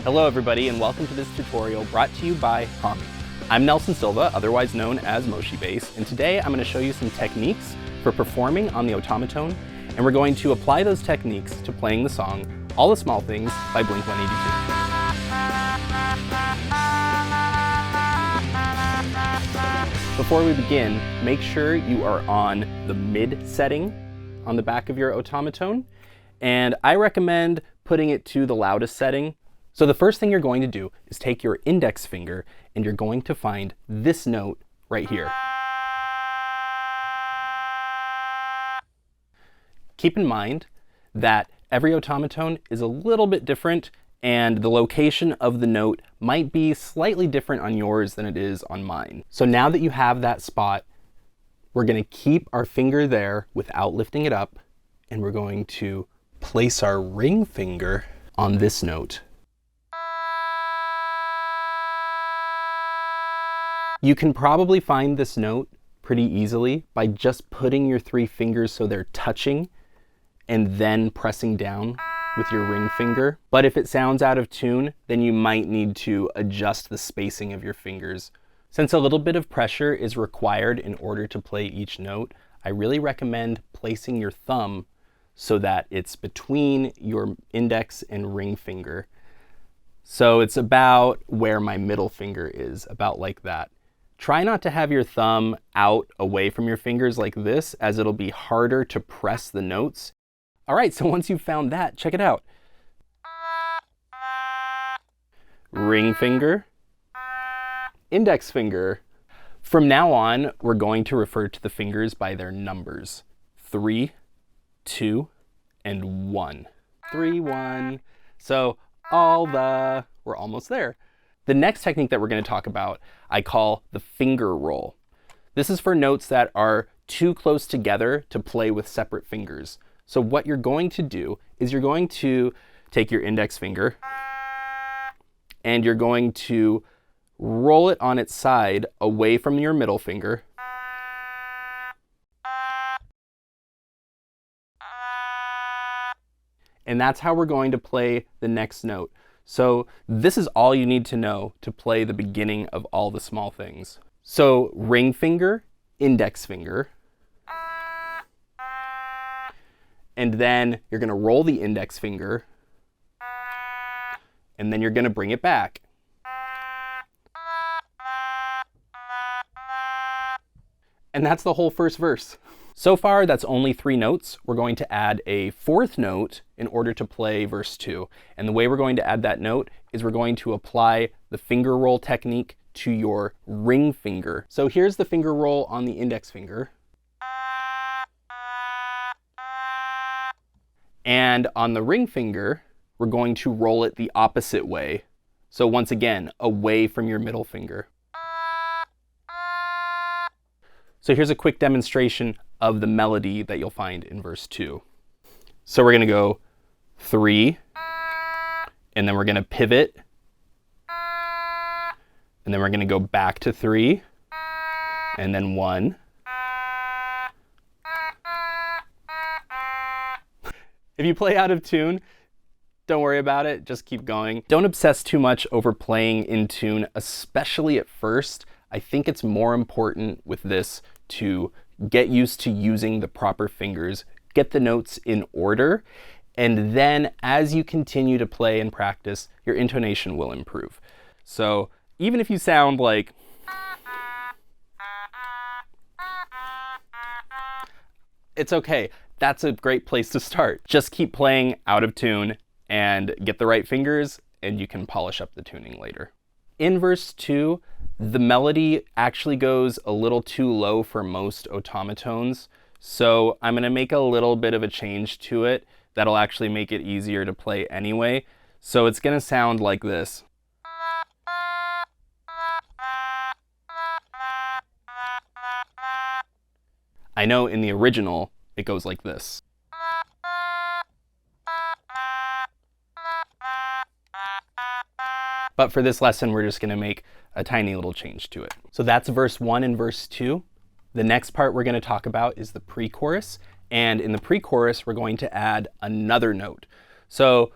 Hello everybody and welcome to this tutorial brought to you by Hami. I'm Nelson Silva, otherwise known as Moshi Bass, and today I'm going to show you some techniques for performing on the Otamatone, and we're going to apply those techniques to playing the song All the Small Things by Blink-182. Before we begin, make sure you are on the mid setting on the back of your Otamatone, and I recommend putting it to the loudest setting. So the first thing you're going to do is take your index finger and you're going to find this note right here. Keep in mind that every Otamatone is a little bit different and the location of the note might be slightly different on yours than it is on mine. So now that you have that spot, we're going to keep our finger there without lifting it up, and we're going to place our ring finger on this note. You can probably find this note pretty easily by just putting your three fingers so they're touching and then pressing down with your ring finger. But if it sounds out of tune, then you might need to adjust the spacing of your fingers. Since a little bit of pressure is required in order to play each note, I really recommend placing your thumb so that it's between your index and ring finger. So it's about where my middle finger is, about like that. Try not to have your thumb out away from your fingers like this, as it'll be harder to press the notes. All right, so once you've found that, check it out. Ring finger, index finger. From now on, we're going to refer to the fingers by their numbers. 3, 2, and 1. 3, 1. So we're almost there. The next technique that we're going to talk about, I call the finger roll. This is for notes that are too close together to play with separate fingers. So what you're going to do is you're going to take your index finger and you're going to roll it on its side away from your middle finger. And that's how we're going to play the next note. So this is all you need to know to play the beginning of All the Small Things. So ring finger, index finger, and then you're going to roll the index finger, and then you're going to bring it back. And that's the whole first verse. So far, that's only 3 notes. We're going to add a 4th note in order to play verse 2. And the way we're going to add that note is we're going to apply the finger roll technique to your ring finger. So here's the finger roll on the index finger. And on the ring finger, we're going to roll it the opposite way. So once again, away from your middle finger. So here's a quick demonstration of the melody that you'll find in verse 2. So we're going to go 3, and then we're going to pivot, and then we're going to go back to 3, and then 1. If you play out of tune, don't worry about it, just keep going. Don't obsess too much over playing in tune, especially at first. I think it's more important with this to get used to using the proper fingers, get the notes in order, and then as you continue to play and practice, your intonation will improve. So even if you sound like it's okay. That's a great place to start. Just keep playing out of tune and get the right fingers, and you can polish up the tuning later. In verse 2, the melody actually goes a little too low for most Otamatones, so I'm going to make a little bit of a change to it that'll actually make it easier to play anyway. So it's going to sound like this. I know in the original it goes like this. But for this lesson, we're just going to make a tiny little change to it. So that's verse 1 and verse 2. The next part we're going to talk about is the pre-chorus. And in the pre-chorus, we're going to add another note. So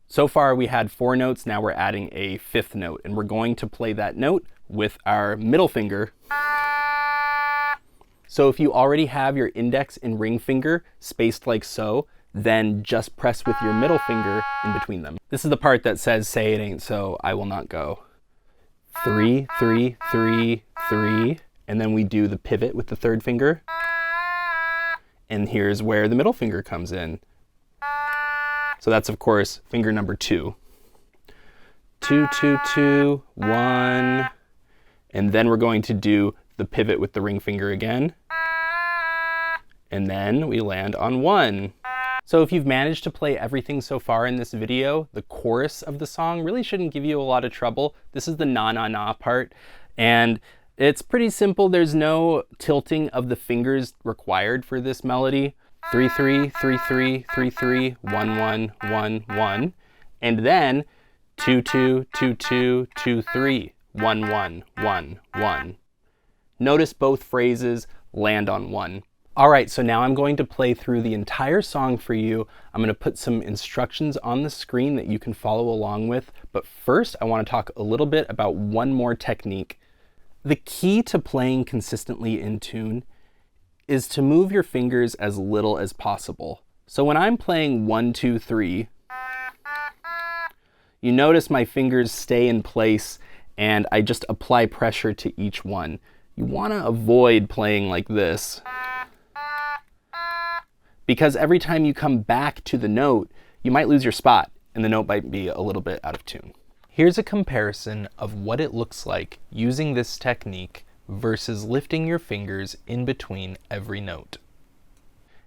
So far we had 4 notes, now we're adding a 5th note, and we're going to play that note with our middle finger. So if you already have your index and ring finger spaced like so, then just press with your middle finger in between them. This is the part that says, say it ain't so, I will not go. 3, 3, 3, 3, and then we do the pivot with the 3rd finger. And here's where the middle finger comes in. So that's, of course, finger number 2. 2, 2, 2, 1, and then we're going to do the pivot with the ring finger again. And then we land on 1. So if you've managed to play everything so far in this video, the chorus of the song really shouldn't give you a lot of trouble. This is the na na na part, and it's pretty simple. There's no tilting of the fingers required for this melody. 3, 3, 3, 3, 3, 3, 1, 1, 1, 1, and then 2, 2, 2, 2, 2, 3, 1, 1, 1, 1. Notice both phrases land on 1. All right, so now I'm going to play through the entire song for you. I'm going to put some instructions on the screen that you can follow along with. But first, I want to talk a little bit about one more technique. The key to playing consistently in tune is to move your fingers as little as possible. So when I'm playing 1, 2, 3, you notice my fingers stay in place and I just apply pressure to each one. You want to avoid playing like this, because every time you come back to the note, you might lose your spot and the note might be a little bit out of tune. Here's a comparison of what it looks like using this technique versus lifting your fingers in between every note.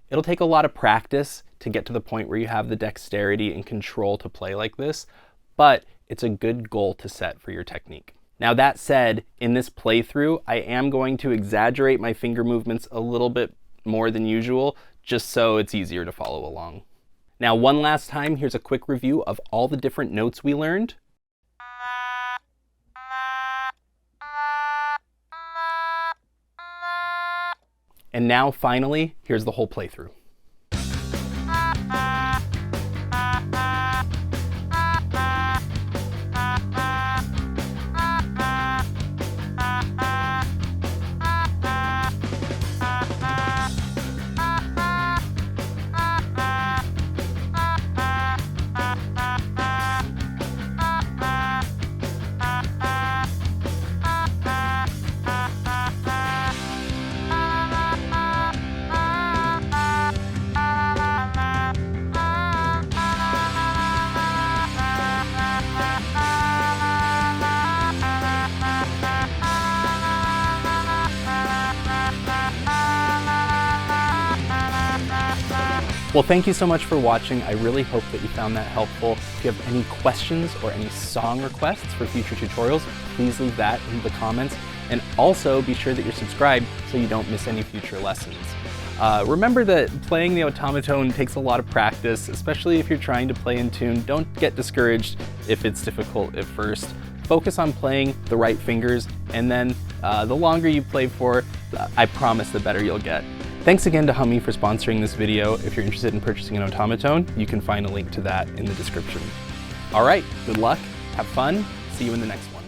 It'll take a lot of practice to get to the point where you have the dexterity and control to play like this, but it's a good goal to set for your technique. Now that said, in this playthrough, I am going to exaggerate my finger movements a little bit more than usual, just so it's easier to follow along. Now, one last time, here's a quick review of all the different notes we learned. And now, finally, here's the whole playthrough. Well, thank you so much for watching. I really hope that you found that helpful. If you have any questions or any song requests for future tutorials, please leave that in the comments. And also be sure that you're subscribed so you don't miss any future lessons. Remember that playing the Otamatone takes a lot of practice, especially if you're trying to play in tune. Don't get discouraged if it's difficult at first. Focus on playing the right fingers, and then the longer you play for, I promise the better you'll get. Thanks again to Hummy for sponsoring this video. If you're interested in purchasing an Otamatone, you can find a link to that in the description. All right, good luck, have fun, see you in the next one.